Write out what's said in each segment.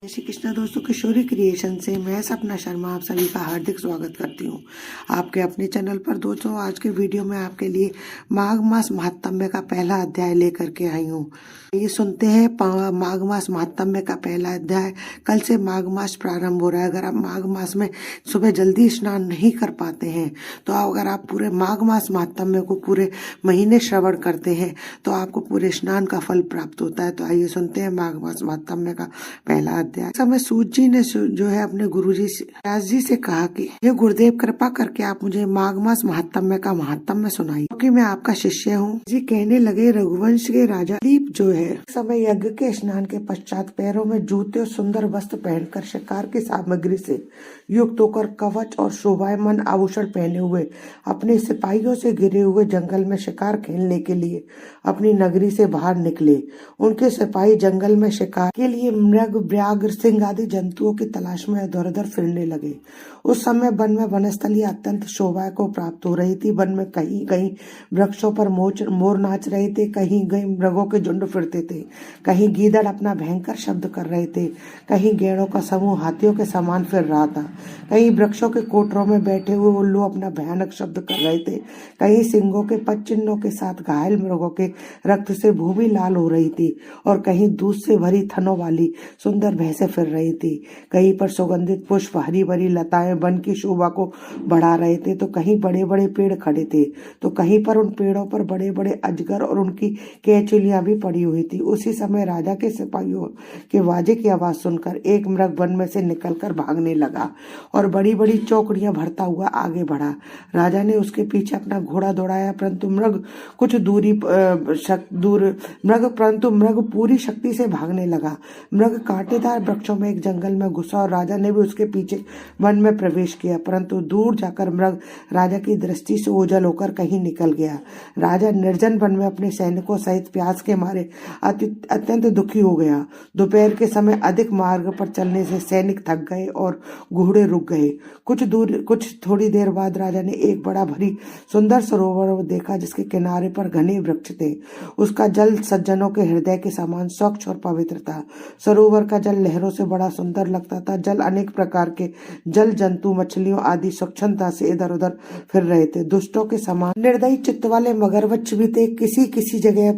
जय श्री कृष्णा दोस्तों, किशोरी क्रिएशन से मैं सपना शर्मा आप सभी का हार्दिक स्वागत करती हूँ आपके अपने चैनल पर। दोस्तों, आज के वीडियो में आपके लिए माघ मास महात्म्य का पहला अध्याय लेकर के आई हूँ। ये सुनते हैं माघ मास महात्म्य का पहला अध्याय। कल से माघ मास प्रारंभ हो रहा है। अगर आप माघ मास में सुबह जल्दी स्नान नहीं कर पाते हैं तो अगर आप पूरे माघ मास महात्म्य को पूरे महीने श्रवण करते हैं तो आपको पूरे स्नान का फल प्राप्त होता है। तो आइए सुनते हैं माघ मास महात्म्य का पहला अध्याय। समय सूत जी ने जो है अपने गुरुजी व्यास जी से कहा कि हे गुरुदेव, कृपा करके आप मुझे माघ मास महात्म्य का महात्म्य सुनाइए, क्योंकि मैं आपका शिष्य हूँ। जी कहने लगे, रघुवंश के राजा दीप जो है समय यज्ञ के स्नान के पश्चात पैरों में जूते और सुंदर वस्त्र पहनकर शिकार की सामग्री से युक्त होकर कवच और शोभायमान आभूषण पहने हुए अपने सिपाहियों से घिरे हुए जंगल में शिकार खेलने के लिए अपनी नगरी से बाहर निकले। उनके सिपाही जंगल में शिकार के लिए मृग, व्याघ्र, सिंह आदि जंतुओं की तलाश में इधर उधर फिरने लगे। उस समय वन में वनस्थली अत्यंत शोभा को प्राप्त हो रही थी। वन में कहीं कहीं वृक्षों पर मोर नाच रहे थे, कहीं कहीं मृगों के झुंड फिरते थे, कहीं गीदड़ अपना भयंकर शब्द कर रहे थे, कहीं गैंडों का समूह हाथियों के समान फिर रहा था, कहीं वृक्षों के कोटरों में बैठे हुए उल्लू अपना भयानक शब्द कर रहे थे, कहीं सिंगों के पदचिन्हों के साथ घायल मृगों के रक्त से भूमि लाल हो रही थी, और कहीं दूध से भरी थनों वाली सुंदर भैंसें फिर रही थी। कहीं पर सुगंधित पुष्प, हरी भरी लताएं वन की शोभा को बढ़ा रहे थे, तो कहीं बड़े बड़े पेड़ खड़े थे, तो कहीं पर उन पेड़ों पर बड़े बड़े अजगर और उनकी केचुलियां भी पड़ी हुई थी। उसी समय राजा के सिपाहियों के वाजे की आवाज सुनकर एक मृग वन में से निकलकर भागने लगा और बड़ी बड़ी चौकड़ियां भरता हुआ आगे बढ़ा। राजा ने उसके पीछे अपना घोड़ा दौड़ाया, परंतु मृग पूरी शक्ति से भागने लगा। मृग कांटेदार वृक्षों में एक जंगल में घुसा और राजा ने भी उसके पीछे वन में प्रवेश किया, परंतु दूर जाकर मृग राजा की दृष्टि से ओझल होकर कहीं निकल गया। राजा निर्जन वन में अपने सैनिकों सहित प्यास के मारे अत्यंत दुखी हो गया। दोपहर के समय अधिक मार्ग पर चलने से सैनिक थक गए और घोड़े रुक गए। कुछ थोड़ी देर बाद राजा ने एक बड़ा भरी सुंदर सरोवर देखा, जिसके किनारे पर घने वृक्ष थे। उसका जल सज्जनों के हृदय के समान स्वच्छ और पवित्र था। सरोवर का जल लहरों से बड़ा सुंदर लगता था। जल अनेक प्रकार के जल जंतु, मछलियों आदि स्वच्छंदता से इधर उधर फिर रहे थे। दुष्टों के समान निर्दयी चित्त वाले मगरमच्छ भी थे। किसी जगह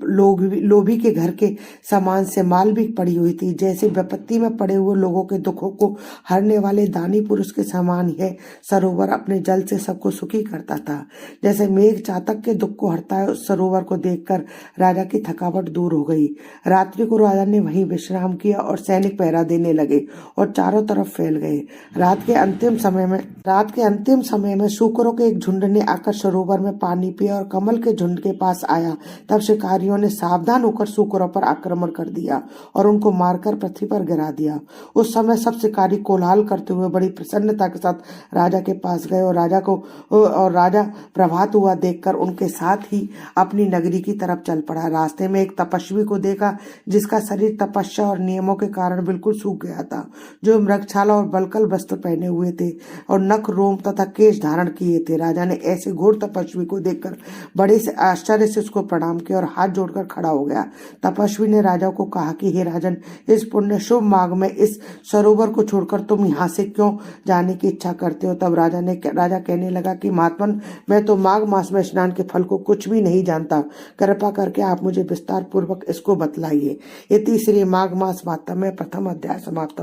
लोभी के घर के समान से माल भी पड़ी हुई थी। जैसे विपत्ति में पड़े हुए लोगों के दुखों को हरने वाले दानी पुरुष के समान यह सरोवर अपने जल से सबको सुखी करता था। जैसे मेघ चातक के दुख को हरता है, उस सरोवर को देखकर राजा की थकावट दूर हो गई। रात्रि को राजा ने वहीं विश्राम किया और सैनिक पहरा देने लगे और चारों तरफ फैल गए। रात के अंतिम समय में सूकरों के एक झुंड ने आकर सरोवर में पानी पिया और कमल के झुंड के पास आया। तब शिकारियों ने सावधान होकर सूकरों पर आक्रमण कर दिया और उनको मारकर पृथ्वी पर गिरा दिया। उस समय सब शिकारी कोलाहल करते हुए बड़ी प्रसन्नता के साथ राजा के पास गए और राजा प्रभात हुआ देखकर उनके साथ ही अपनी नगरी की तरफ चल पड़ा। रास्ते में एक तपस्वी को देखा, जिसका शरीर तपस्या और नियमों के कारण बिल्कुल सूख गया था, जो मृगछाला और बलकल वस्त्र पहने हुए थे और नख, रोम तथा केश धारण किए थे। राजा ने ऐसे घोर तपस्वी को देखकर बड़े से आश्चर्य से उसको प्रणाम किया और हाथ जोड़कर खड़ा हो गया। तपस्वी ने राजा को कहा कि हे राजन, इस पुण्य शुभ माघ में इस सरोवर को छोड़कर तुम यहाँ से क्यों जाने की इच्छा करते हो? तब राजा कहने लगा कि महात्मन, मैं तो माघ मास में स्नान के फल को कुछ भी नहीं जानता। कृपा करके आप मुझे विस्तार पूर्वक इसको बतलाइए। ये तीसरी माघ मास महात्म्य प्रथम अध्याय समाप्त।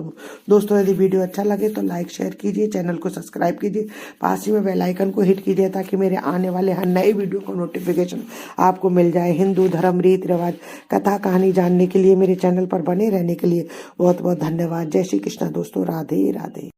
दोस्तों, यदि वीडियो अच्छा लगे तो लाइक शेयर कीजिए, चैनल को सब्सक्राइब कीजिए, पास ही में बेल आइकन को हिट कीजिए ताकि मेरे आने वाले हर नए वीडियो को नोटिफिकेशन आपको मिल जाए। हिंदू धर्म, रीति रिवाज, कथा कहानी जानने के लिए मेरे चैनल पर बने रहने के लिए बहुत बहुत धन्यवाद। जय श्री कृष्णा दोस्तों, राधे राधे।